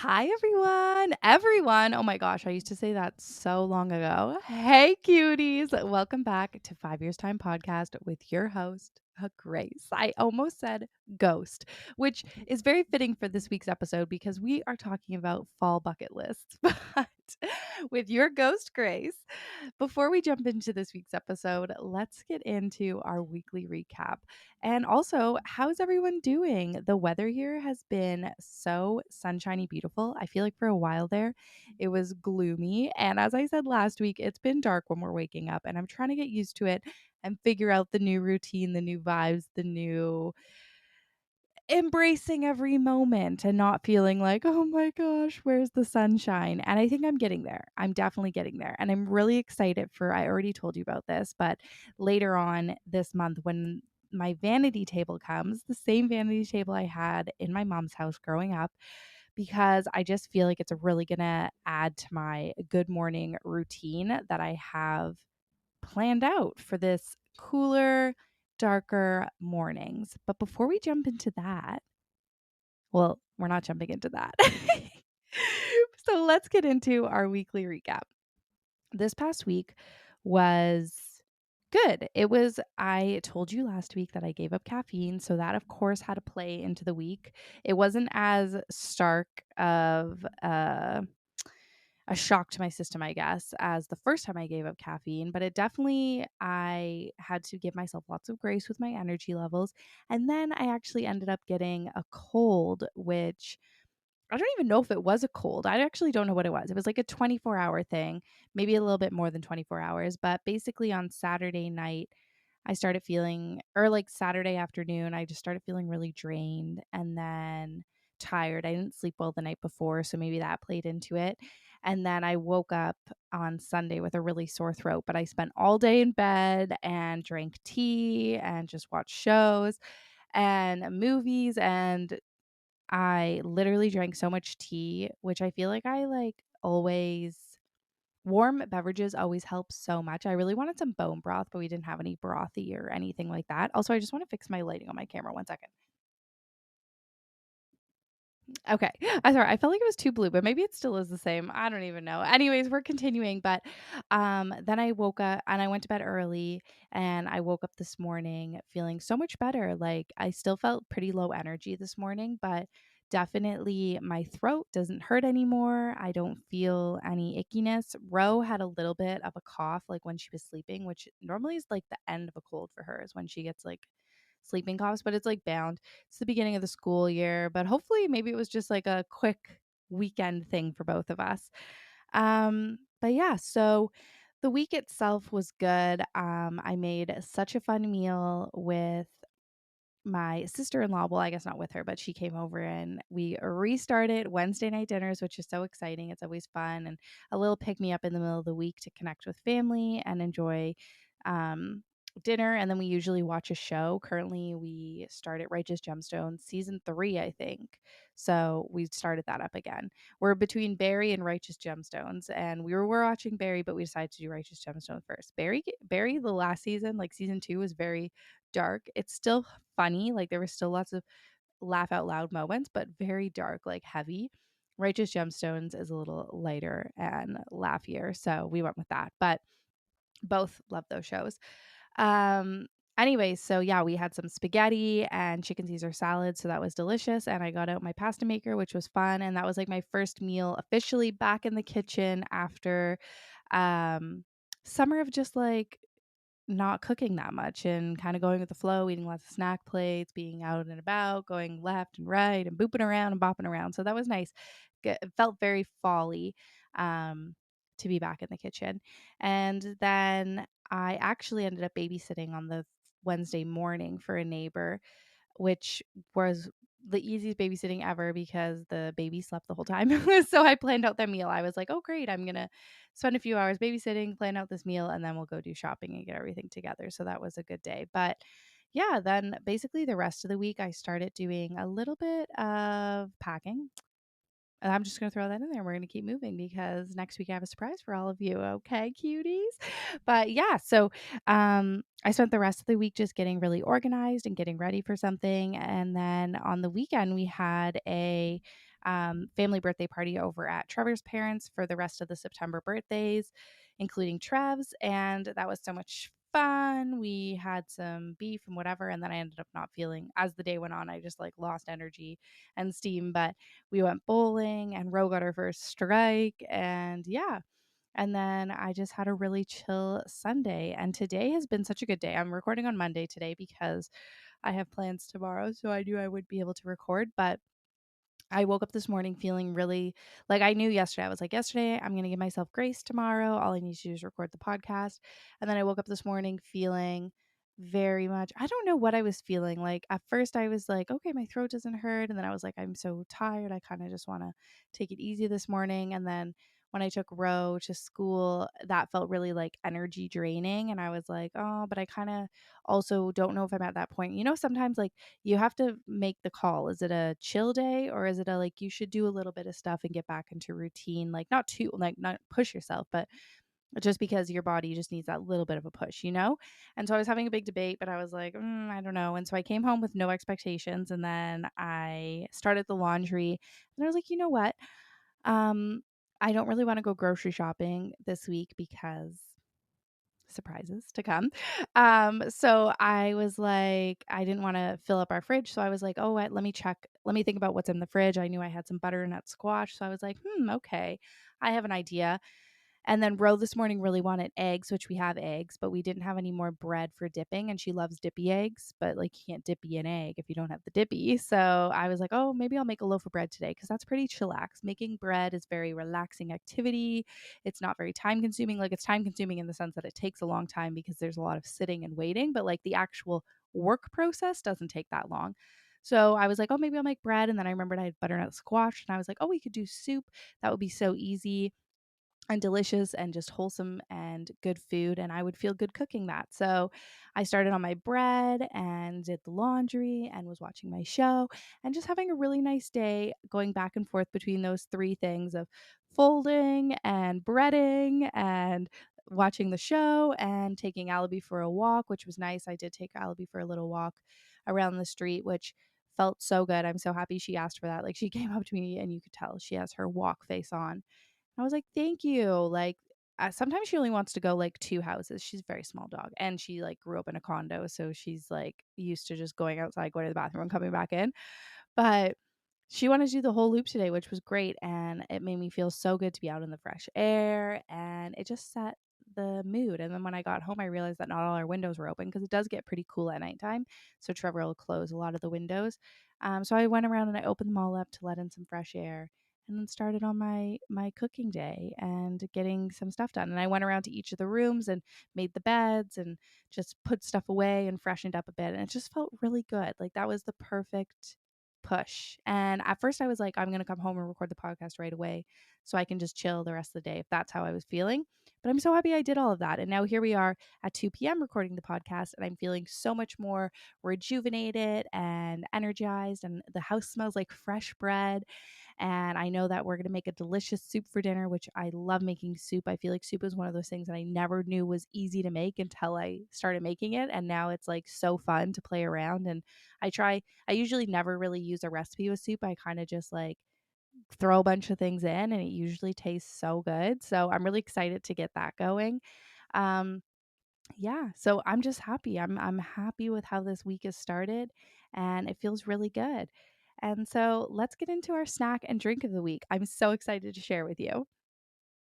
Hi, everyone. Everyone. Oh my gosh, I used to say that so long ago. Hey, cuties. Welcome back to 5 Years Time Podcast with your host, Grace. I almost said ghost, which is very fitting for this week's episode because we are talking about fall bucket lists, but with your ghost, Grace. Before we jump into this week's episode, let's get into our weekly recap. And also, how's everyone doing? The weather here has been so sunshiny, beautiful. I feel like for a while there, it was gloomy. And as I said last week, it's been dark when we're waking up, and I'm trying to get used to it and figure out the new routine, the new vibes, the new embracing every moment and not feeling like, oh my gosh, where's the sunshine? And I think I'm getting there. I'm definitely getting there. And I'm really excited for, I already told you about this, but later on this month, when my vanity table comes, the same vanity table I had in my mom's house growing up, because I just feel like it's really going to add to my good morning routine that I have planned out for this cooler, darker mornings. But before we jump into that, well, we're not jumping into that. So let's get into our weekly recap. This past week was good. I told you last week that I gave up caffeine. So that, of course, had to play into the week. It wasn't as stark of a shock to my system, I guess, as the first time I gave up caffeine, but I had to give myself lots of grace with my energy levels. And then I actually ended up getting a cold, which I don't even know if it was a cold. I actually don't know what it was. It was like a 24-hour thing, maybe a little bit more than 24 hours. But basically, on Saturday night, I started feeling, or like Saturday afternoon, I just started feeling really drained and then tired. I didn't sleep well the night before, so maybe that played into it. And then I woke up on Sunday with a really sore throat, but I spent all day in bed and drank tea and just watched shows and movies, and I literally drank so much tea, which I feel like I like always warm beverages always help so much. I really wanted some bone broth, but we didn't have any brothy or anything like that. Also, I just want to fix my lighting on my camera. 1 second. Okay. I sorry. I felt like it was too blue, but maybe it still is the same. I don't even know. Anyways, we're continuing. But then I woke up and I went to bed early, and I woke up this morning feeling so much better. Like I still felt pretty low energy this morning, but definitely my throat doesn't hurt anymore. I don't feel any ickiness. Ro had a little bit of a cough like when she was sleeping, which normally is like the end of a cold for her, is when she gets like sleeping coughs, but it's like bound. It's the beginning of the school year, but hopefully maybe it was just like a quick weekend thing for both of us. But yeah, so the week itself was good. I made such a fun meal with my sister-in-law. Well, I guess not with her, but she came over and we restarted Wednesday night dinners, which is so exciting. It's always fun and a little pick me up in the middle of the week to connect with family and enjoy um, dinner. And then we usually watch a show. Currently, we started Righteous Gemstones season 3, I think. So we started that up again. We're between Barry and Righteous Gemstones, and we were watching Barry, but we decided to do Righteous Gemstones first. Barry, the last season, like season 2, was very dark. It's still funny. Like there was still lots of laugh out loud moments, but very dark, like heavy. Righteous Gemstones is a little lighter and laughier. So we went with that. But both love those shows. Um Anyway, so yeah, we had some spaghetti and chicken Caesar salad, so that was delicious. And I got out my pasta maker, which was fun. And that was like my first meal officially back in the kitchen after um summer of just like not cooking that much and kind of going with the flow, eating lots of snack plates, being out and about, going left and right and booping around and bopping around. So that was nice. It felt very fall-y, to be back in the kitchen. And then I actually ended up babysitting on the Wednesday morning for a neighbor, which was the easiest babysitting ever because the baby slept the whole time. So I planned out their meal. I was like, oh, great. I'm going to spend a few hours babysitting, plan out this meal, and then we'll go do shopping and get everything together. So that was a good day. But yeah, then basically the rest of the week, I started doing a little bit of packing. And I'm just going to throw that in there. We're going to keep moving because next week I have a surprise for all of you. Okay, cuties. But yeah, so I spent the rest of the week just getting really organized and getting ready for something. And then on the weekend, we had a family birthday party over at Trevor's parents for the rest of the September birthdays, including Trev's. And that was so much fun. We had some beef and whatever. And then I ended up not feeling, as the day went on, I just like lost energy and steam. But we went bowling and Ro got her first strike. And yeah. And then I just had a really chill Sunday. And today has been such a good day. I'm recording on Monday today because I have plans tomorrow. So I knew I would be able to record. But I woke up this morning feeling really like I knew yesterday. I was like, yesterday, I'm going to give myself grace tomorrow. All I need to do is record the podcast. And then I woke up this morning feeling very much, I don't know what I was feeling. Like at first, I was like, okay, my throat doesn't hurt. And then I was like, I'm so tired. I kind of just want to take it easy this morning. And then when I took Ro to school, that felt really like energy draining. And I was like, oh, but I kind of also don't know if I'm at that point. Sometimes like, you have to make the call. Is it a chill day or is it a like you should do a little bit of stuff and get back into routine? Like not push yourself, but just because your body just needs that little bit of a push. And so I was having a big debate, but I was like, I don't know. And so I came home with no expectations, and then I started the laundry, and I was like, you know what? Um, I don't really want to go grocery shopping this week because surprises to come. So I was like, I didn't want to fill up our fridge. So I was like, oh, let me check. Let me think about what's in the fridge. I knew I had some butternut squash. So I was like, okay, I have an idea. And then Ro this morning really wanted eggs, which we have eggs, but we didn't have any more bread for dipping. And she loves dippy eggs, but like you can't dippy an egg if you don't have the dippy. So I was like, oh, maybe I'll make a loaf of bread today because that's pretty chillax. Making bread is very relaxing activity. It's not very time consuming. Like it's time consuming in the sense that it takes a long time because there's a lot of sitting and waiting, but like the actual work process doesn't take that long. So I was like, oh, maybe I'll make bread. And then I remembered I had butternut squash and I was like, oh, we could do soup. That would be so easy and delicious and just wholesome and good food, and I would feel good cooking that. So I started on my bread and did the laundry and was watching my show and just having a really nice day going back and forth between those three things of folding and breading and watching the show and taking Alibi for a walk, which was nice. I did take Alibi for a little walk around the street, which felt so good. I'm so happy she asked for that. Like she came up to me and you could tell she has her walk face on. I was like, "Thank you." Like, sometimes she only wants to go like 2 houses. She's a very small dog, and she, like, grew up in a condo, so she's, like, used to just going outside, going to the bathroom, and coming back in. But she wanted to do the whole loop today, which was great, and it made me feel so good to be out in the fresh air, and it just set the mood. And then when I got home, I realized that not all our windows were open because it does get pretty cool at nighttime, so Trevor will close a lot of the windows. So I went around and I opened them all up to let in some fresh air, and then started on my cooking day and getting some stuff done. And I went around to each of the rooms and made the beds and just put stuff away and freshened up a bit, and it just felt really good. Like that was the perfect push. And at first I was like, I'm going to come home and record the podcast right away so I can just chill the rest of the day if that's how I was feeling. But I'm so happy I did all of that. And now here we are at 2 p.m. recording the podcast, and I'm feeling so much more rejuvenated and energized. And the house smells like fresh bread. And I know that we're going to make a delicious soup for dinner, which I love making soup. I feel like soup is one of those things that I never knew was easy to make until I started making it. And now it's like so fun to play around. And I usually never really use a recipe with soup. I kind of just like throw a bunch of things in and it usually tastes so good. So I'm really excited to get that going. Um, yeah, so I'm just happy. I'm happy with how this week has started and it feels really good. And so let's get into our snack and drink of the week. I'm so excited to share with you.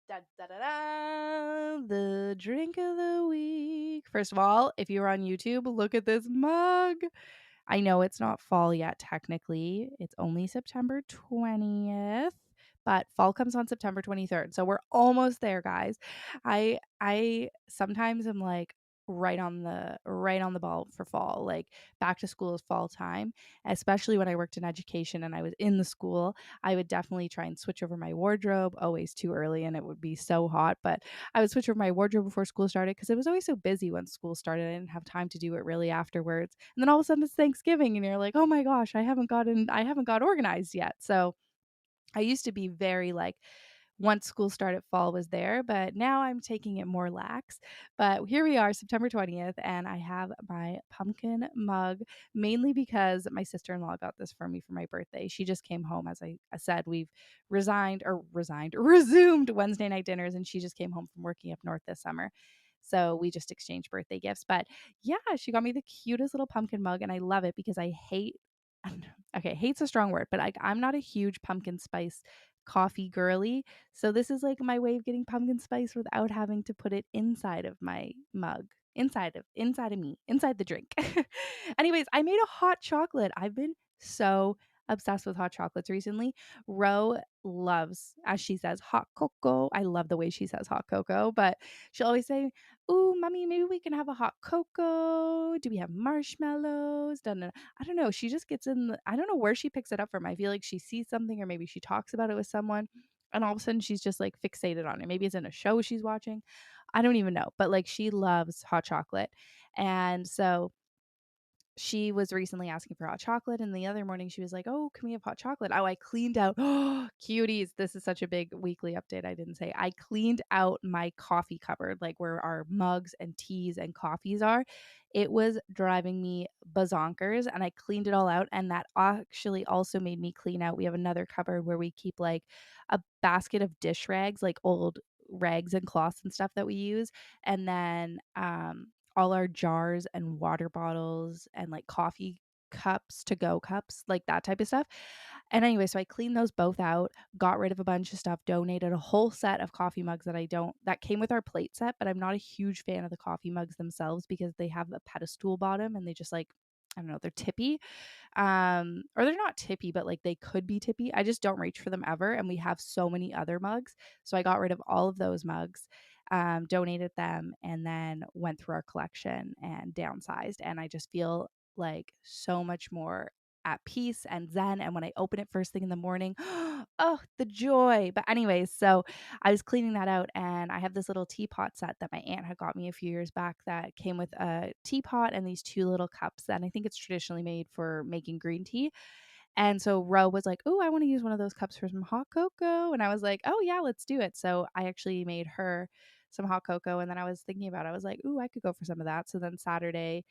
Da, da, da, da, the drink of the week. First of all, if you're on YouTube, look at this mug. I know it's not fall yet, technically. It's only September 20th, but fall comes on September 23rd. So we're almost there, guys. I sometimes am like right on the ball for fall. Like back to school is fall time, especially when I worked in education and I was in the school. I would definitely try and switch over my wardrobe, always too early and it would be so hot, but I would switch over my wardrobe before school started because it was always so busy when school started. I didn't have time to do it really afterwards. And then all of a sudden it's Thanksgiving and you're like, "Oh my gosh, I haven't got organized yet." So I used to be very like once school started, fall was there, but now I'm taking it more lax. But here we are, September 20th, and I have my pumpkin mug, mainly because my sister-in-law got this for me for my birthday. She just came home, as I said, we've resumed Wednesday night dinners, and she just came home from working up north this summer. So we just exchanged birthday gifts. But yeah, she got me the cutest little pumpkin mug, and I love it because I hate okay, hate's a strong word, but I'm not a huge pumpkin spice coffee girly. So this is like my way of getting pumpkin spice without having to put it inside of my mug. Inside of me, inside the drink. Anyways, I made a hot chocolate. I've been so obsessed with hot chocolates recently. Ro loves, as she says, hot cocoa. I love the way she says hot cocoa, but she'll always say, "Ooh, mommy, maybe we can have a hot cocoa. Do we have marshmallows?" Dun, dun. I don't know. She just gets in I don't know where she picks it up from. I feel like she sees something or maybe she talks about it with someone and all of a sudden she's just like fixated on it. Maybe it's in a show she's watching. I don't even know. But like she loves hot chocolate. And so she was recently asking for hot chocolate, and the other morning she was like, "Oh, can we have hot chocolate?" Oh, I cleaned out cuties. This is such a big weekly update. I didn't say. I cleaned out my coffee cupboard, like where our mugs and teas and coffees are. It was driving me bazonkers, and I cleaned it all out. And that actually also made me clean out. We have another cupboard where we keep like a basket of dish rags, like old rags and cloths and stuff that we use. And then all our jars and water bottles and like coffee cups, to go cups, like that type of stuff. And anyway, so I cleaned those both out, got rid of a bunch of stuff, donated a whole set of coffee mugs that came with our plate set, but I'm not a huge fan of the coffee mugs themselves because they have a pedestal bottom and they just like, I don't know, they're tippy. Or they're not tippy, but like they could be tippy. I just don't reach for them ever. And we have so many other mugs. So I got rid of all of those mugs, donated them, and then went through our collection and downsized. And I just feel like so much more at peace and zen. And when I open it first thing in the morning, oh, the joy. But, anyways, so I was cleaning that out, and I have this little teapot set that my aunt had got me a few years back that came with a teapot and these two little cups. And I think it's traditionally made for making green tea. And so Ro was like, "Oh, I want to use one of those cups for some hot cocoa." And I was like, "Oh, yeah, let's do it." So I actually made her some hot cocoa. And then I was thinking about it. I was like, "Ooh, I could go for some of that." So then Saturday,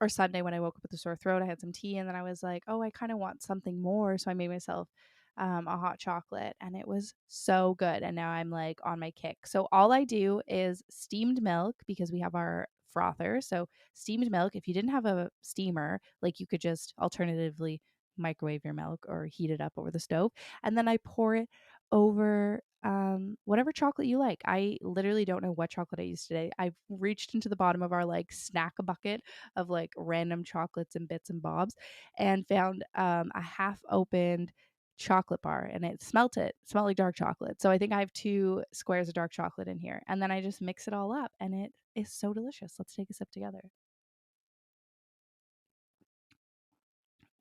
or Sunday when I woke up with a sore throat, I had some tea. And then I was like, "Oh, I kind of want something more." So I made myself a hot chocolate, and it was so good. And now I'm like on my kick. So all I do is steamed milk because we have our frother. So steamed milk, if you didn't have a steamer, like you could just alternatively microwave your milk or heat it up over the stove. And then I pour it over whatever chocolate you like. I literally don't know what chocolate I used today. I've reached into the bottom of our like snack bucket of like random chocolates and bits and bobs and found a half opened chocolate bar, and it smelled like dark chocolate. So I think I have 2 squares of dark chocolate in here, and then I just mix it all up and it is so delicious. Let's take a sip together.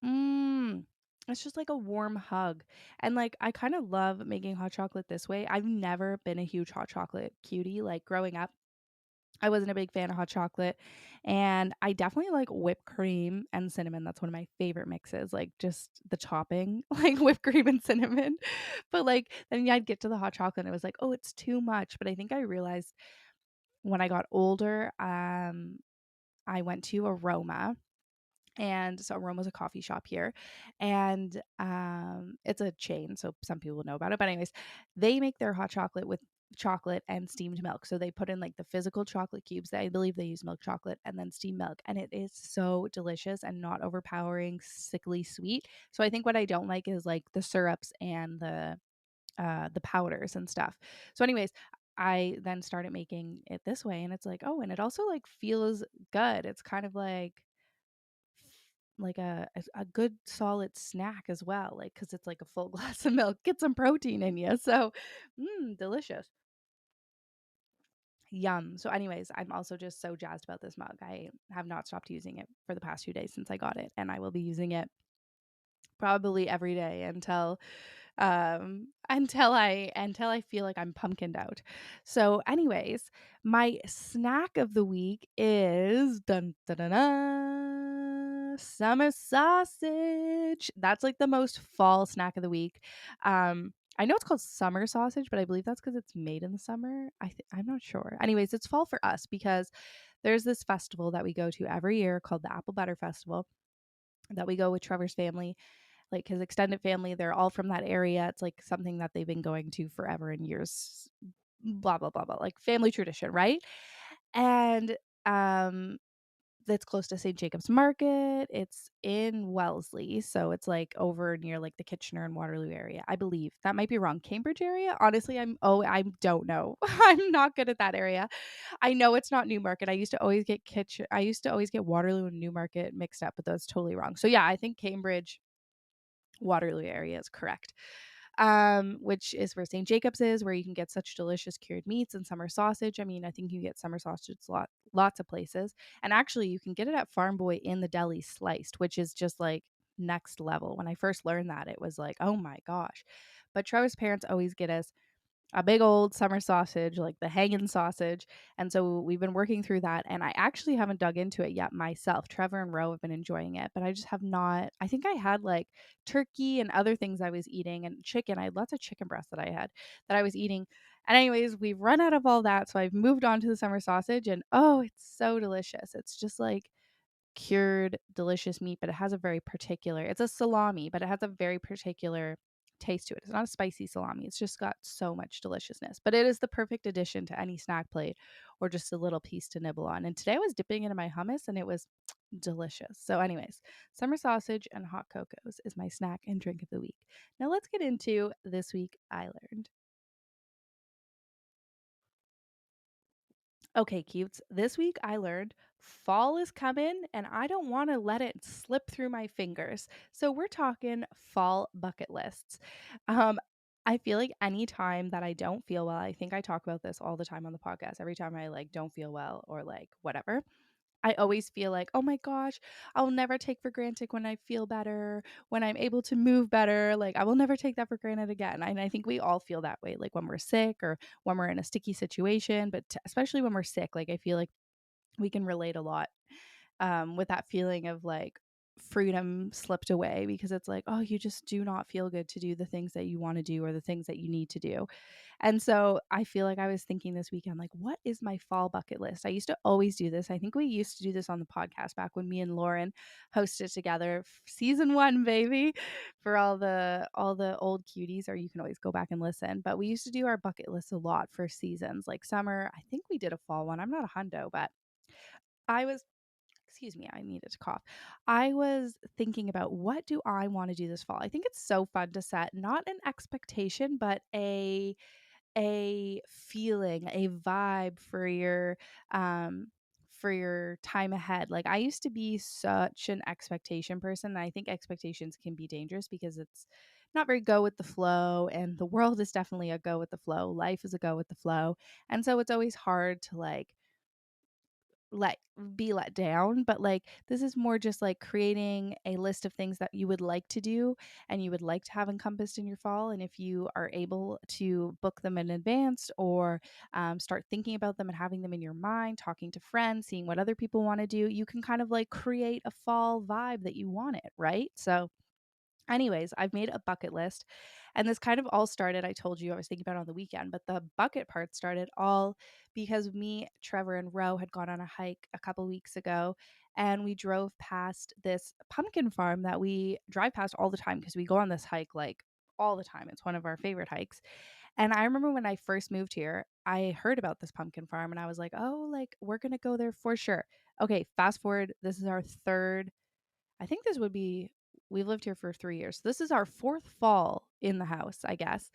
Mm. It's just like a warm hug. And like I kind of love making hot chocolate this way. I've never been a huge hot chocolate cutie. Like growing up, I wasn't a big fan of hot chocolate. And I definitely like whipped cream and cinnamon. That's one of my favorite mixes. Like just the topping, like whipped cream and cinnamon. But like then yeah, I'd get to the hot chocolate and it was like, oh, it's too much. But I think I realized when I got older, I went to Aroma, and so Aroma's a coffee shop here, and it's a chain, so some people know about it. But anyways, they make their hot chocolate with chocolate and steamed milk. So they put in like the physical chocolate cubes. I believe they use milk chocolate and then steamed milk, and it is so delicious and not overpowering, sickly sweet. So I think what I don't like is like the syrups and the powders and stuff. So anyways, I then started making it this way, and it's like, oh, and it also like feels good. It's kind of like a good solid snack as well, like because it's like a full glass of milk, get some protein in you. So, delicious. Yum. So, anyways, I'm also just so jazzed about this mug. I have not stopped using it for the past few days since I got it, and I will be using it probably every day until I feel like I'm pumpkined out. So anyways, my snack of the week is dun, dun, dun, dun, summer sausage. That's like the most fall snack of the week. I know it's called summer sausage, but I believe that's because it's made in the summer. I'm not sure. Anyways, it's fall for us because there's this festival that we go to every year called the Apple Butter Festival that we go with Trevor's family, like his extended family. They're all from that area. It's like something that they've been going to forever and years, blah, blah, blah, blah, like family tradition, right? And um that's close to St. Jacob's Market. It's in Wellesley, so it's like over near like the Kitchener and Waterloo area, I believe. That might be wrong. Cambridge area? Honestly, I don't know. I'm not good at that area. I know it's not Newmarket. I used to always get Waterloo and Newmarket mixed up, but that's totally wrong. So yeah, I think Cambridge Waterloo area is correct. Which is where St. Jacob's is, where you can get such delicious cured meats and summer sausage. I mean, I think you get summer sausage lots of places. And actually, you can get it at Farm Boy in the deli sliced, which is just like next level. When I first learned that, it was like, oh my gosh. But Trevor's parents always get us a big old summer sausage, like the hanging sausage. And so we've been working through that. And I actually haven't dug into it yet myself. Trevor and Ro have been enjoying it, but I just have not. I think I had like turkey and other things I was eating and chicken. I had lots of chicken breast that I was eating. And anyways, we've run out of all that. So I've moved on to the summer sausage and oh, it's so delicious. It's just like cured delicious meat, but it has a very particular, it's a salami, but it has a very particular taste to it. It's not a spicy salami. It's just got so much deliciousness. But it is the perfect addition to any snack plate or just a little piece to nibble on. And today I was dipping into my hummus and it was delicious. So anyways, summer sausage and hot cocos is my snack and drink of the week. Now let's get into this week I learned. Okay, cutes. This week I learned fall is coming and I don't want to let it slip through my fingers. So we're talking fall bucket lists. Um I feel like anytime that I don't feel well, I think I talk about this all the time on the podcast. Every time I like don't feel well or like whatever, I always feel like, "Oh my gosh, I will never take for granted when I feel better, when I'm able to move better, like, I will never take that for granted again." And I think we all feel that way, like, when we're sick or when we're in a sticky situation, but especially when we're sick, like, I feel like we can relate a lot, with that feeling of, like, freedom slipped away because it's like, oh, you just do not feel good to do the things that you wanna do or the things that you need to do. And so I feel like I was thinking this weekend, like, what is my fall bucket list? I used to always do this. I think we used to do this on the podcast back when me and Lauren hosted together, season one, baby, for all the old cuties, or you can always go back and listen. But we used to do our bucket list a lot for seasons, like summer. I think we did a fall one. I'm not a hundo, but I was excuse me, I needed to cough. I was thinking about what do I want to do this fall? I think it's so fun to set not an expectation, but a feeling, a vibe for your time ahead. Like I used to be such an expectation person. And I think expectations can be dangerous because it's not very go with the flow and the world is definitely a go with the flow. Life is a go with the flow. And so it's always hard to like let be let down, but like this is more just like creating a list of things that you would like to do and you would like to have encompassed in your fall. And if you are able to book them in advance or start thinking about them and having them in your mind, talking to friends, seeing what other people want to do, you can kind of like create a fall vibe that you want it, right? So anyways, I've made a bucket list. And this kind of all started, I told you I was thinking about it on the weekend, but the bucket part started all because me, Trevor, and Ro had gone on a hike a couple weeks ago. And we drove past this pumpkin farm that we drive past all the time because we go on this hike like all the time. It's one of our favorite hikes. And I remember when I first moved here, I heard about this pumpkin farm and I was like, oh, like we're going to go there for sure. Okay, fast forward. This is our third I think this would be we've lived here for 3 years. This is our fourth fall in the house, I guess.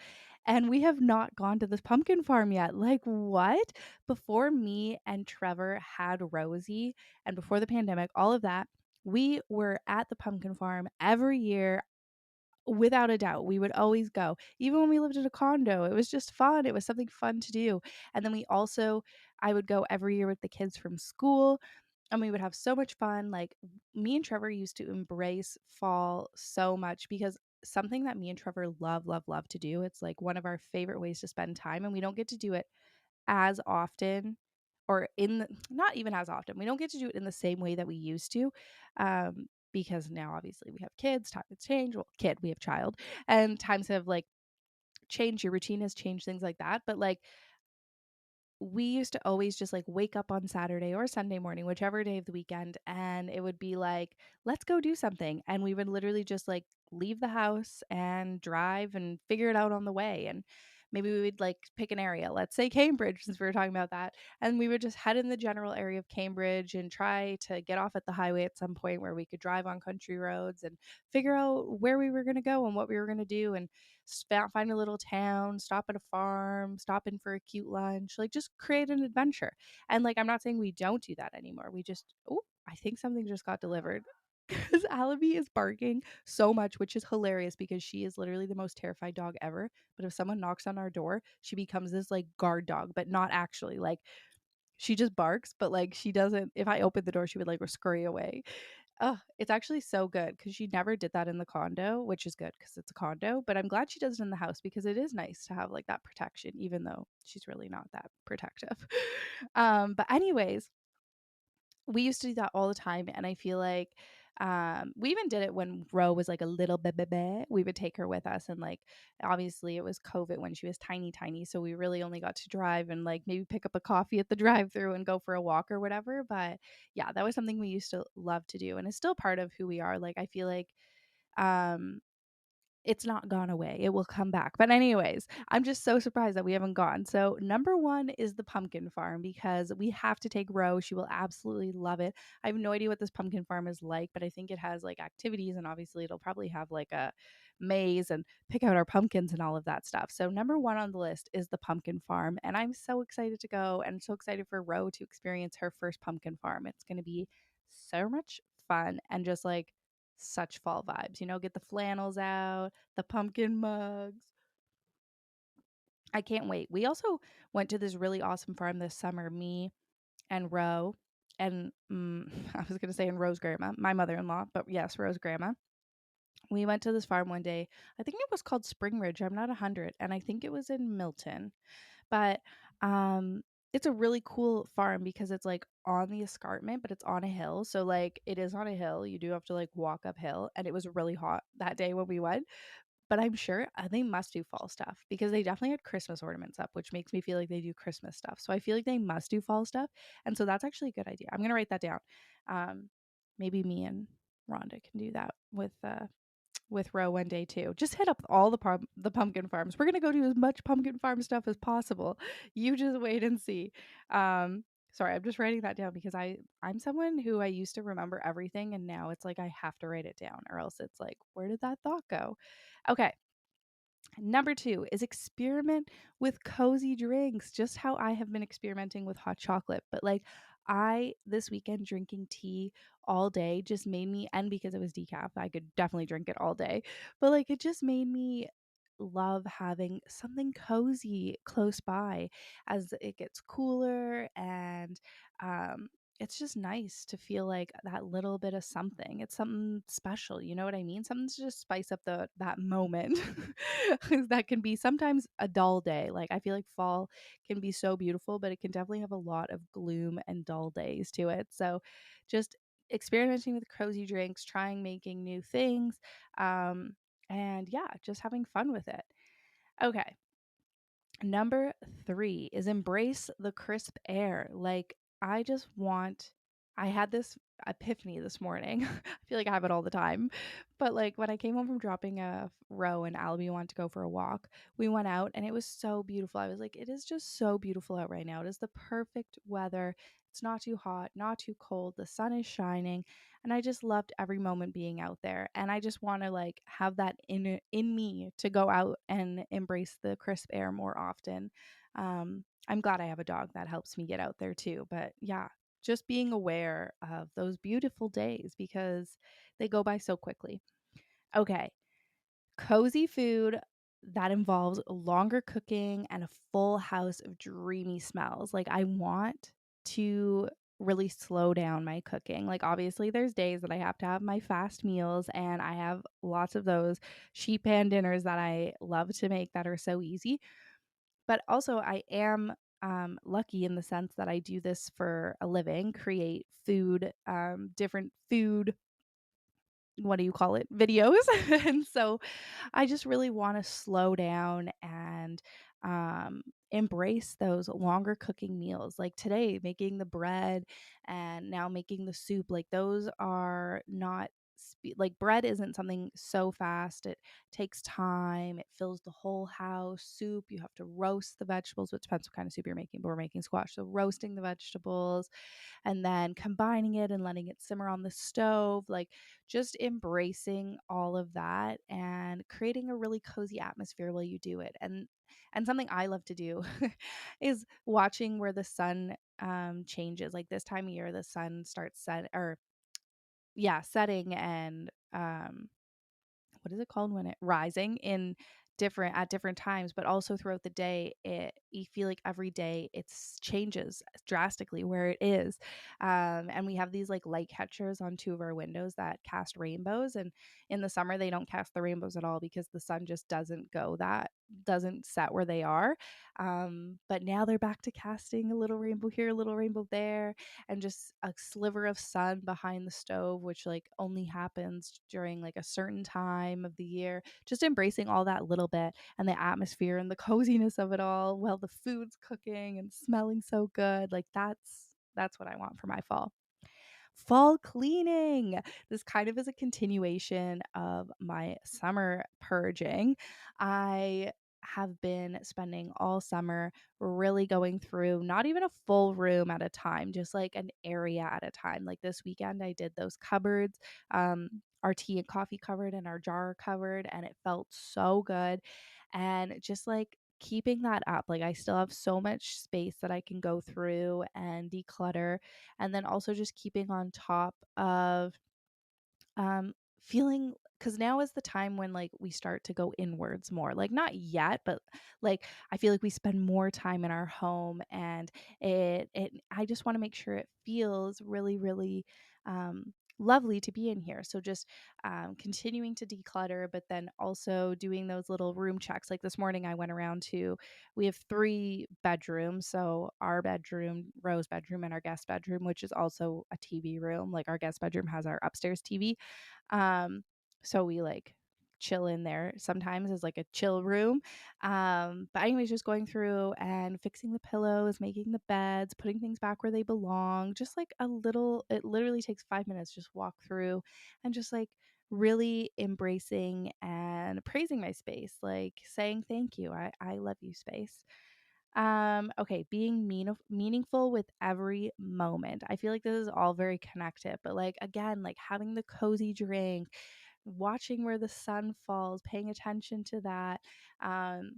And we have not gone to this pumpkin farm yet. Like, what? Before me and Trevor had Rosie and before the pandemic, all of that, we were at the pumpkin farm every year. Without a doubt, we would always go. Even when we lived in a condo, it was just fun. It was something fun to do. And then I would go every year with the kids from school and we would have so much fun. Like me and Trevor used to embrace fall so much because something that me and Trevor love to do. It's like one of our favorite ways to spend time and we don't get to do it as often or not even as often. We don't get to do it in the same way that we used to. Because now obviously we have kids, times have changed. Well, kid, we have child, and times have like changed, your routine has changed, things like that. But like we used to always just like wake up on Saturday or Sunday morning, whichever day of the weekend, and it would be like, let's go do something. And we would literally just like leave the house and drive and figure it out on the way. And maybe we would like pick an area, let's say Cambridge, since we were talking about that. And we would just head in the general area of Cambridge and try to get off at the highway at some point where we could drive on country roads and figure out where we were going to go and what we were going to do. And find a little town, stop at a farm, stop in for a cute lunch, like just create an adventure. And like, I'm not saying we don't do that anymore. We just, oh, I think something just got delivered. Because Alabi is barking so much, which is hilarious because she is literally the most terrified dog ever. But if someone knocks on our door, she becomes this like guard dog, but not actually. Like she just barks, but like she doesn't. If I open the door, she would like scurry away. Oh, it's actually so good because she never did that in the condo, which is good because it's a condo. But I'm glad she does it in the house because it is nice to have like that protection, even though she's really not that protective. But anyways, we used to do that all the time, and I feel like we even did it when Ro was like a little bebe. We would take her with us, and like obviously it was COVID when she was tiny, so we really only got to drive and like maybe pick up a coffee at the drive-through and go for a walk or whatever. But yeah, that was something we used to love to do, and it's still part of who we are. Like I feel like um it's not gone away. It will come back. But anyways, I'm just so surprised that we haven't gone. So number one is the pumpkin farm because we have to take Ro. She will absolutely love it. I have no idea what this pumpkin farm is like, but I think it has like activities and obviously it'll probably have like a maze and pick out our pumpkins and all of that stuff. So number one on the list is the pumpkin farm. And I'm so excited to go and so excited for Ro to experience her first pumpkin farm. It's going to be so much fun and just like such fall vibes. You know, get the flannels out, the pumpkin mugs. I can't wait. We also went to this really awesome farm this summer, me and Ro, and I was going to say and Ro's grandma, my mother in law, but yes, Ro's grandma. We went to this farm one day. I think it was called Spring Ridge. I'm not 100. And I think it was in Milton. But it's a really cool farm because it's like on the escarpment, but it's on a hill. So like it is on a hill. You do have to like walk uphill. And it was really hot that day when we went. But I'm sure they must do fall stuff because they definitely had Christmas ornaments up, which makes me feel like they do Christmas stuff. So I feel like they must do fall stuff. And so that's actually a good idea. I'm gonna write that down. Um, maybe me and Rhonda can do that with Ro one day too. Just hit up all the pumpkin farms. We're gonna go do as much pumpkin farm stuff as possible. You just wait and see. Sorry, I'm just writing that down because I'm someone who I used to remember everything, and now it's like I have to write it down, or else it's like, where did that thought go? Okay, number two is experiment with cozy drinks, just how I have been experimenting with hot chocolate. But like, this weekend drinking tea all day just made me, and because it was decaf, I could definitely drink it all day. But like, it just made me love having something cozy close by as it gets cooler and um it's just nice to feel like that little bit of something. It's something special, you know what I mean? Something to just spice up that moment. That can be sometimes a dull day. Like I feel like fall can be so beautiful, but it can definitely have a lot of gloom and dull days to it. So just experimenting with cozy drinks, trying making new things, um, and yeah, just having fun with it. Okay. Number three is embrace the crisp air. Like, I just want, I had this epiphany this morning. I feel like I have it all the time. But like when I came home from dropping a Row and Albie wanted to go for a walk, we went out and it was so beautiful. I was like, it is just so beautiful out right now. It is the perfect weather. It's not too hot, not too cold. The sun is shining. And I just loved every moment being out there. And I just want to like have that in me to go out and embrace the crisp air more often. I'm glad I have a dog that helps me get out there too. But yeah, just being aware of those beautiful days because they go by so quickly. Okay, cozy food that involves longer cooking and a full house of dreamy smells. Like, I want to really slow down my cooking. Like, obviously, there's days that I have to have my fast meals, and I have lots of those sheet pan dinners that I love to make that are so easy. But also, I am lucky in the sense that I do this for a living, create food, different food what do you call it, videos. And so I just really want to slow down and um, embrace those longer cooking meals. Like today, making the bread and now making the soup. Like those are not. Like bread isn't something so fast. It takes time. It fills the whole house. Soup, you have to roast the vegetables, which depends what kind of soup you're making, but we're making squash. So roasting the vegetables and then combining it and letting it simmer on the stove, like just embracing all of that and creating a really cozy atmosphere while you do it. And something I love to do is watching where the sun changes. Like this time of year, the sun starts setting and what is it called when it rising in different at different times, but also throughout the day, it you feel like every day it's changes drastically where it is. And we have these like light catchers on two of our windows that cast rainbows, and in the summer they don't cast the rainbows at all because the sun just doesn't set where they are. But now they're back to casting a little rainbow here, a little rainbow there, and just a sliver of sun behind the stove, which like only happens during like a certain time of the year. Just embracing all that little bit and the atmosphere and the coziness of it all while the food's cooking and smelling so good. Like that's what I want for my fall. Fall cleaning. This kind of is a continuation of my summer purging. I have been spending all summer really going through not even a full room at a time, just like an area at a time. Like this weekend, I did those cupboards, our tea and coffee cupboard and our jar cupboard, and it felt so good. And just like keeping that up, like I still have so much space that I can go through and declutter, and then also just keeping on top of feeling, because now is the time when like we start to go inwards more, like not yet, but like I feel like we spend more time in our home, and it I just want to make sure it feels really really lovely to be in here. So just continuing to declutter, but then also doing those little room checks. Like this morning I went around to, we have three bedrooms, so our bedroom, Rose bedroom, and our guest bedroom, which is also a TV room. Like our guest bedroom has our upstairs TV, so we like chill in there sometimes as like a chill room. But anyways, just going through and fixing the pillows, making the beds, putting things back where they belong. Just like a little, it literally takes 5 minutes, just walk through and just like really embracing and praising my space, like saying thank you. I love you, space. Okay, being meaningful with every moment. I feel like this is all very connected, but like again, like having the cozy drink, watching where the sun falls, paying attention to that, um,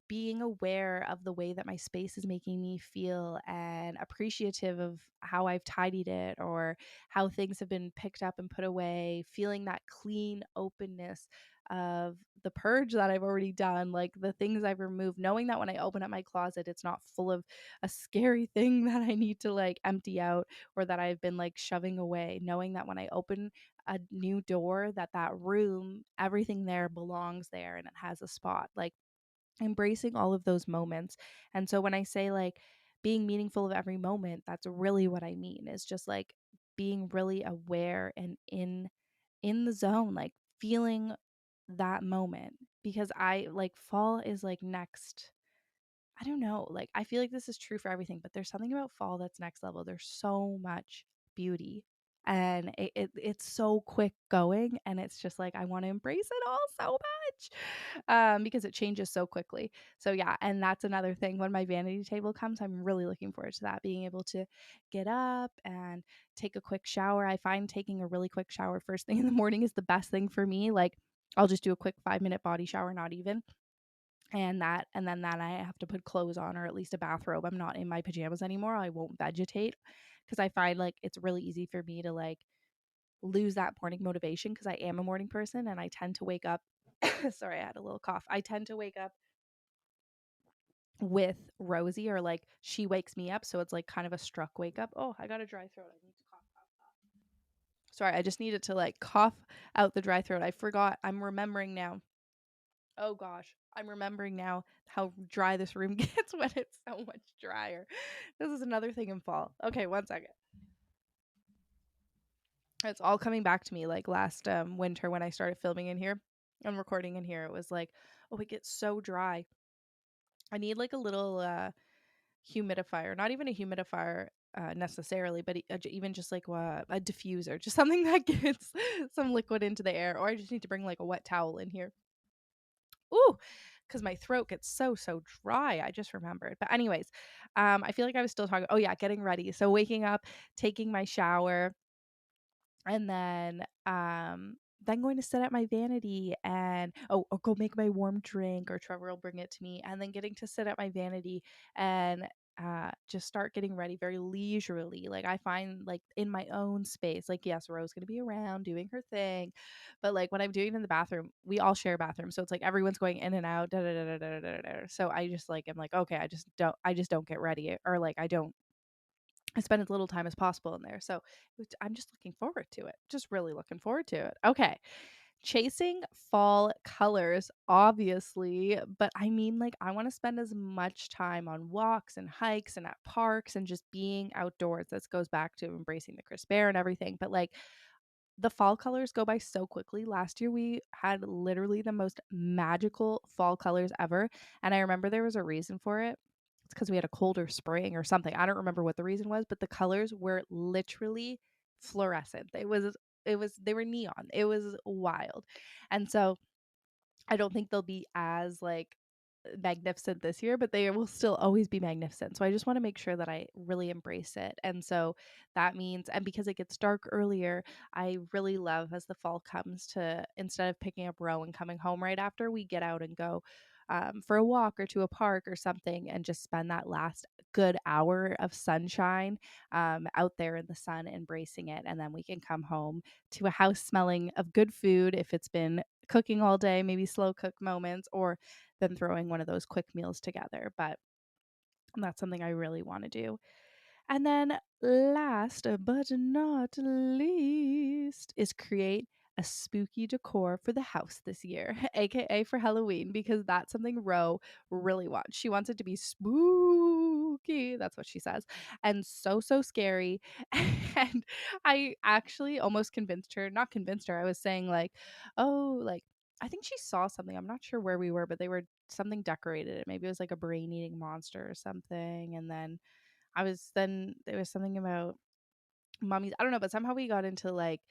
being aware of the way that my space is making me feel and appreciative of how I've tidied it or how things have been picked up and put away, feeling that clean openness of the purge that I've already done, like the things I've removed, knowing that when I open up my closet, it's not full of a scary thing that I need to like empty out or that I've been like shoving away, knowing that when I open a new door, that room, everything there belongs there and it has a spot. Like embracing all of those moments. And so when I say like being meaningful of every moment, that's really what I mean, is just like being really aware and in the zone, like feeling that moment, because I like fall is like next. I don't know. Like, I feel like this is true for everything, but there's something about fall that's next level. There's so much beauty, and it's so quick going, and it's just like I want to embrace it all so much, because it changes so quickly. So yeah, and that's another thing. When my vanity table comes, I'm really looking forward to that. Being able to get up and take a quick shower. I find taking a really quick shower first thing in the morning is the best thing for me. Like, I'll just do a quick 5-minute body shower, not even, and then I have to put clothes on, or at least a bathrobe. I'm not in my pajamas anymore. I won't vegetate because I find like it's really easy for me to like lose that morning motivation because I am a morning person and I tend to wake up. Sorry, I had a little cough. I tend to wake up with Rosie, or like she wakes me up, so it's like kind of a struck wake up. Oh, I got a dry throat. I need to cough. Sorry, I just needed to like cough out the dry throat. I forgot. I'm remembering now. Oh gosh, I'm remembering now how dry this room gets when it's so much drier. This is another thing in fall. Okay, one second. It's all coming back to me like last winter when I started filming in here and recording in here. It was like, oh, it gets so dry. I need like a little humidifier, not even a humidifier necessarily, but even just like a diffuser, just something that gets some liquid into the air. Or I just need to bring like a wet towel in here. Ooh, because my throat gets so dry. I just remembered. But anyways, I feel like I was still talking. Oh yeah, getting ready. So waking up, taking my shower, and then going to set up my vanity and or go make my warm drink, or Trevor will bring it to me, and then getting to sit at my vanity and just start getting ready very leisurely. Like I find like in my own space, like yes, Rose gonna be around doing her thing, but like when I'm doing it in the bathroom, we all share a bathroom, so it's like everyone's going in and out. Da, da, da, da, da, da, da. So I just like am like okay, I just don't get ready, or like I spend as little time as possible in there. So I'm just looking forward to it. Just really looking forward to it. Okay. Chasing fall colors, obviously, but I mean, like, I want to spend as much time on walks and hikes and at parks and just being outdoors. This goes back to embracing the crisp air and everything. But like, the fall colors go by so quickly. Last year, we had literally the most magical fall colors ever. And I remember there was a reason for it. It's because we had a colder spring or something. I don't remember what the reason was, but the colors were literally fluorescent. They were neon. It was wild. And so I don't think they'll be as like magnificent this year, but they will still always be magnificent. So I just want to make sure that I really embrace it. And so that means, and because it gets dark earlier, I really love as the fall comes to, instead of picking up Row and coming home right after, we get out and go for a walk or to a park or something and just spend that last good hour of sunshine out there in the sun, embracing it. And then we can come home to a house smelling of good food if it's been cooking all day, maybe slow cook moments, or than throwing one of those quick meals together. But that's something I really want to do. And then last but not least is create a spooky decor for the house this year, aka for Halloween, because that's something Ro really wants. She wants it to be spooky. That's what she says. And so scary. And I actually almost convinced her, not convinced her. I was saying like, "Oh, like I think she saw something. I'm not sure where we were, but they were something decorated. Maybe it was like a brain eating monster or something." And then there was something about mummies. I don't know, but somehow we got into like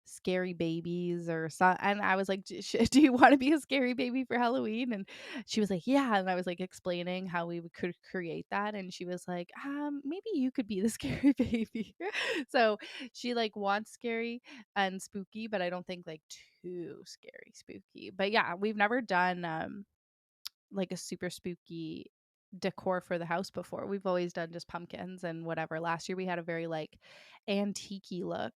scary babies or so, and I was like, Do you want to be a scary baby for Halloween?" And she was like, "Yeah." And I was like explaining how could create that, and she was like, maybe you could be the scary baby." So she like wants scary and spooky, but I don't think like too scary spooky. But yeah, we've never done like a super spooky decor for the house before. We've always done just pumpkins and whatever. Last year we had a very like antique look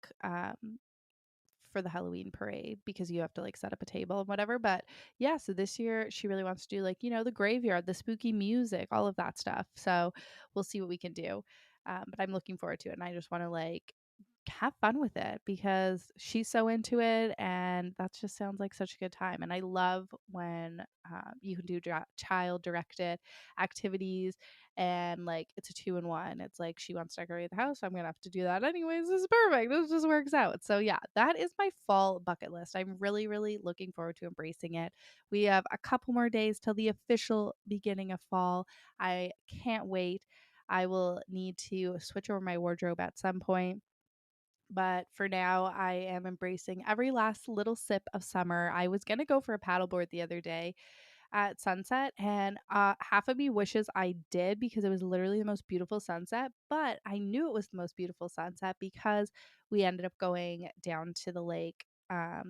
for the Halloween parade because you have to like set up a table and whatever. But yeah, so this year she really wants to do like, the graveyard, the spooky music, all of that stuff. So we'll see what we can do. But I'm looking forward to it. And I just want to like have fun with it because she's so into it, and that just sounds like such a good time. And I love when you can do child directed activities, and like it's a 2-in-1. It's like she wants to decorate the house, so I'm gonna have to do that anyways. This is perfect. This just works out. So yeah, that is my fall bucket list. I'm really looking forward to embracing it. We have a couple more days till the official beginning of fall. I can't wait. I will need to switch over my wardrobe at some point, but for now, I am embracing every last little sip of summer. I was going to go for a paddleboard the other day at sunset, and half of me wishes I did because it was literally the most beautiful sunset. But I knew it was the most beautiful sunset because we ended up going down to the lake.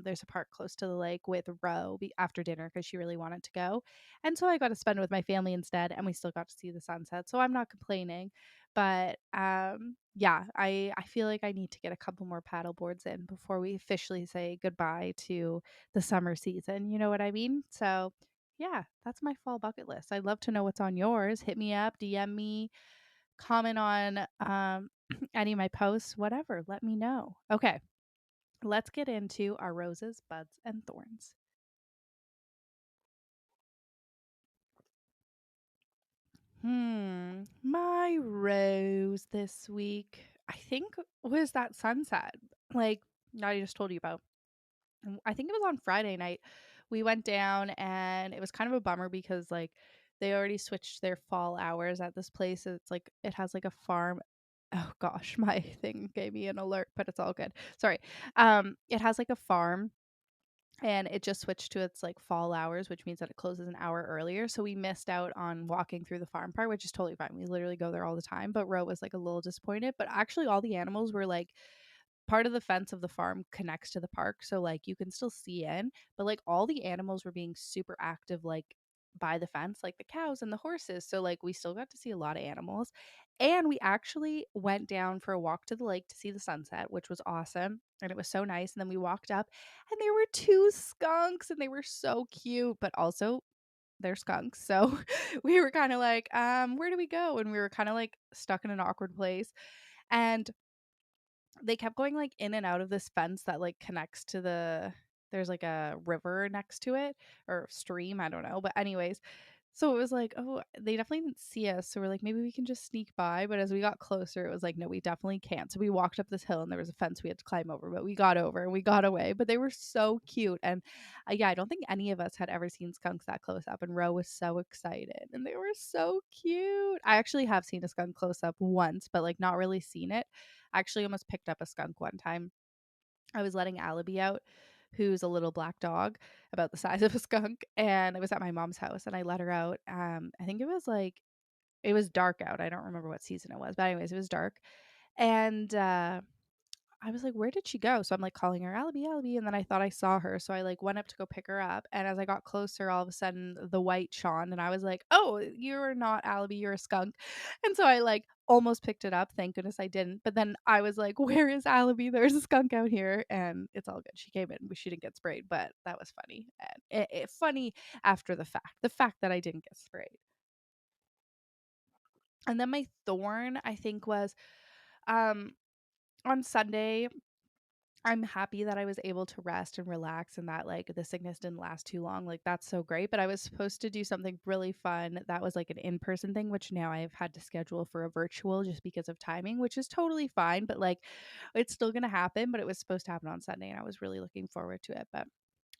There's a park close to the lake with Ro after dinner because she really wanted to go. And so I got to spend it with my family instead, and we still got to see the sunset. So I'm not complaining. But yeah, I feel like I need to get a couple more paddle boards in before we officially say goodbye to the summer season. You know what I mean? So yeah, that's my fall bucket list. I'd love to know what's on yours. Hit me up, DM me, comment on any of my posts, whatever. Let me know. Okay, let's get into our roses, buds, and thorns. My rose this week, I think, was that sunset. Like, that I just told you about. I think it was on Friday night. We went down and it was kind of a bummer because like they already switched their fall hours at this place. It's like it has like a farm. Oh gosh, my thing gave me an alert, but it's all good. Sorry. It has like a farm and it just switched to its like fall hours, which means that it closes an hour earlier. So we missed out on walking through the farm part, which is totally fine. We literally go there all the time. But Ro was like a little disappointed. But actually all the animals were like part of the fence of the farm connects to the park, so like you can still see in, but like all the animals were being super active like by the fence, like the cows and the horses, so like we still got to see a lot of animals. And we actually went down for a walk to the lake to see the sunset, which was awesome, and it was so nice. And then we walked up and there were two skunks and they were so cute, but also they're skunks, so we were kind of like where do we go, and we were kind of like stuck in an awkward place. And they kept going like in and out of this fence that like connects to there's like a river next to it, or stream, I don't know. But anyways, so it was like, oh, they definitely didn't see us. So we're like, maybe we can just sneak by. But as we got closer, it was like, no, we definitely can't. So we walked up this hill and there was a fence we had to climb over, but we got over and we got away. But they were so cute. And yeah, I don't think any of us had ever seen skunks that close up. And Ro was so excited and they were so cute. I actually have seen a skunk close up once, but like not really seen it. I actually almost picked up a skunk one time. I was letting Alibi out, who's a little black dog about the size of a skunk, and it was at my mom's house and I let her out. I think it was like it was dark out. I don't remember what season it was, but anyways, it was dark. And I was like, where did she go? So I'm like calling her, Alibi, Alibi. And then I thought I saw her. So I like went up to go pick her up. And as I got closer, all of a sudden the white shone. And I was like, oh, you're not Alibi, you're a skunk. And so I like almost picked it up. Thank goodness I didn't. But then I was like, where is Alibi? There's a skunk out here. And it's all good. She came in, but she didn't get sprayed. But that was funny. And funny after the fact that I didn't get sprayed. And then my thorn, I think, was um on Sunday. I'm happy that I was able to rest and relax and that like the sickness didn't last too long. Like that's so great. But I was supposed to do something really fun that was like an in-person thing, which now I've had to schedule for a virtual just because of timing, which is totally fine. But like it's still gonna happen. But it was supposed to happen on Sunday and I was really looking forward to it. But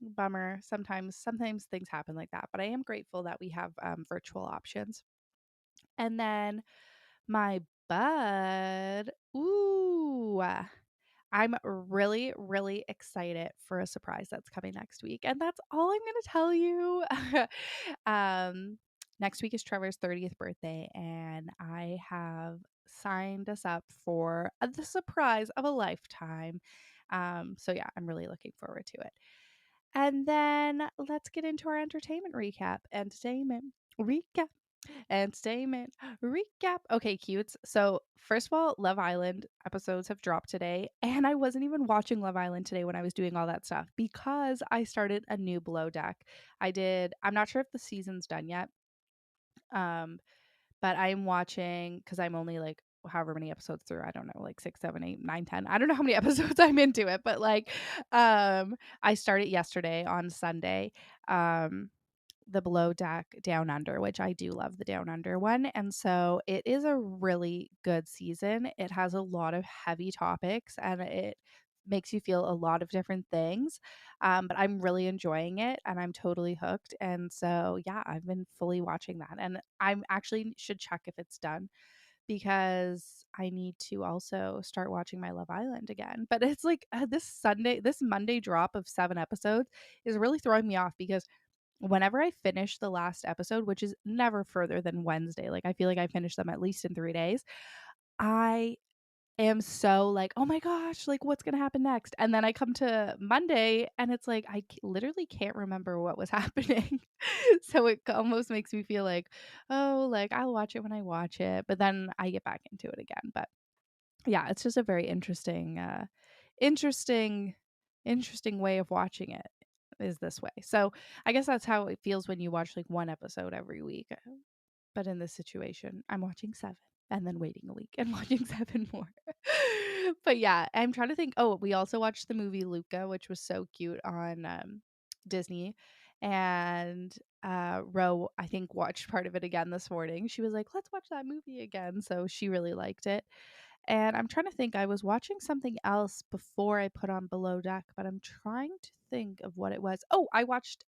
bummer. Sometimes things happen like that. But I am grateful that we have virtual options. And then my bud. Ooh. I'm really, really excited for a surprise that's coming next week. And that's all I'm going to tell you. um, Next week is Trevor's 30th birthday, and I have signed us up for the surprise of a lifetime. So, yeah, I'm really looking forward to it. And then let's get into our entertainment recap. Entertainment recap. Okay, cutes. So, first of all, Love Island episodes have dropped today, and I wasn't even watching Love Island today when I was doing all that stuff because I started a new Below Deck. I'm not sure if the season's done yet. Um, but I'm watching because I'm only like however many episodes through. I don't know, like 6, 7, 8, 9, 10. I don't know how many episodes I'm into it, but like I started yesterday on Sunday. Um the Below Deck Down Under, which I do love the Down Under one. And so it is a really good season. It has a lot of heavy topics and it makes you feel a lot of different things. But I'm really enjoying it and I'm totally hooked. And so, yeah, I've been fully watching that. And I'm actually should check if it's done because I need to also start watching my Love Island again. But it's like this Monday drop of 7 episodes is really throwing me off because whenever I finish the last episode, which is never further than Wednesday, like I feel like I finish them at least in 3 days, I am so like, oh my gosh, like what's going to happen next? And then I come to Monday and it's like, literally can't remember what was happening. So it almost makes me feel like, oh, like I'll watch it when I watch it, but then I get back into it again. But yeah, it's just a very interesting, interesting way of watching it is this way. So I guess that's how it feels when you watch like one episode every week. But in this situation, I'm watching 7 and then waiting a week and watching 7 more. But yeah, I'm trying to think. Oh, we also watched the movie Luca, which was so cute on Disney. And Ro, I think, watched part of it again this morning. She was like, let's watch that movie again. So she really liked it. And I'm trying to think, I was watching something else before I put on Below Deck, but I'm trying to think of what it was. Oh, I watched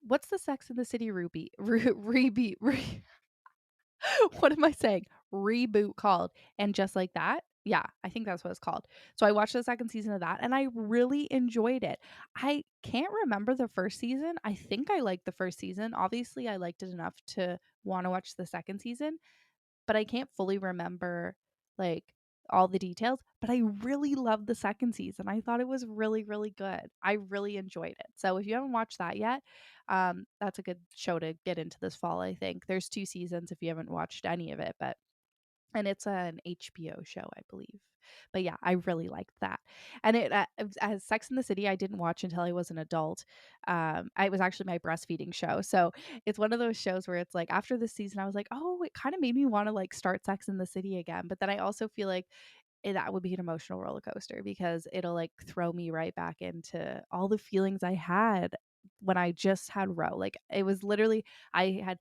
what's the Sex in the City Ruby reboot what am I saying? Reboot called. And Just Like That? Yeah, I think that's what it's called. So I watched the second season of that and I really enjoyed it. I can't remember the first season. I think I liked the first season. Obviously, I liked it enough to want to watch the second season, but I can't fully remember like all the details. But I really loved the second season. I thought it was really, really good. I really enjoyed it. So if you haven't watched that yet, that's a good show to get into this fall, I think. There's 2 seasons if you haven't watched any of it, but and it's an HBO show, I believe. But yeah, I really liked that. And as Sex in the City, I didn't watch until I was an adult. I was actually my breastfeeding show. So it's one of those shows where it's like after this season, I was like, oh, it kind of made me want to like start Sex in the City again. But then I also feel like that would be an emotional roller coaster because it'll like throw me right back into all the feelings I had when I just had Roe. Like it was literally I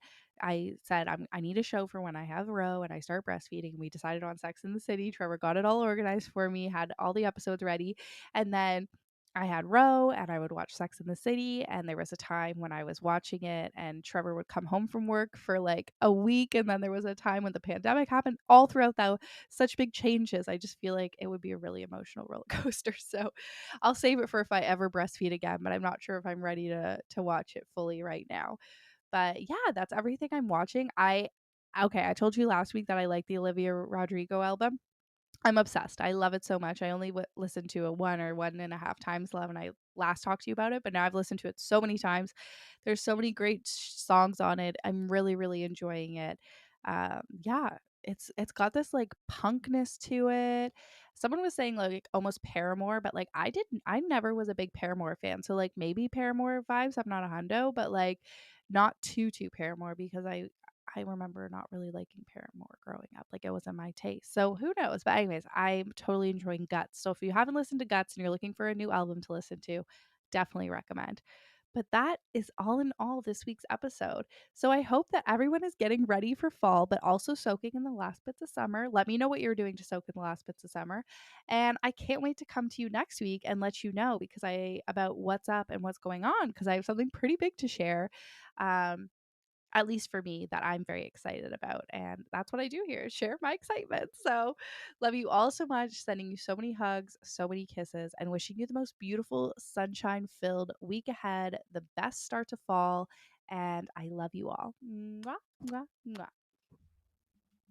said I need a show for when I have Roe and I start breastfeeding. We decided on Sex in the City. Trevor got it all organized for me, had all the episodes ready, and then I had Roe and I would watch Sex in the City. And there was a time when I was watching it and Trevor would come home from work for like a week. And then there was a time when the pandemic happened. All throughout that, such big changes. I just feel like it would be a really emotional roller coaster. So I'll save it for if I ever breastfeed again, but I'm not sure if I'm ready to watch it fully right now. But yeah, that's everything I'm watching. I told you last week that I like the Olivia Rodrigo album. I'm obsessed. I love it so much. I only listened to it 1 or 1.5 times when I last talked to you about it, but now I've listened to it so many times. There's so many great songs on it. I'm really, really enjoying it. Yeah, it's got this like punkness to it. Someone was saying like almost Paramore, but like I never was a big Paramore fan. So like maybe Paramore vibes. I'm not a hundo, but like not too Paramore because I remember not really liking Paramore growing up. Like it wasn't my taste. So who knows? But anyways, I'm totally enjoying Guts. So if you haven't listened to Guts and you're looking for a new album to listen to, definitely recommend. But that is all in all this week's episode. So I hope that everyone is getting ready for fall, but also soaking in the last bits of summer. Let me know what you're doing to soak in the last bits of summer. And I can't wait to come to you next week and let you know about what's up and what's going on because I have something pretty big to share. Um, at least for me, that I'm very excited about. And that's what I do here, share my excitement. So, love you all so much, sending you so many hugs, so many kisses, and wishing you the most beautiful, sunshine filled week ahead, the best start to fall. And I love you all. Mwah, mwah, mwah.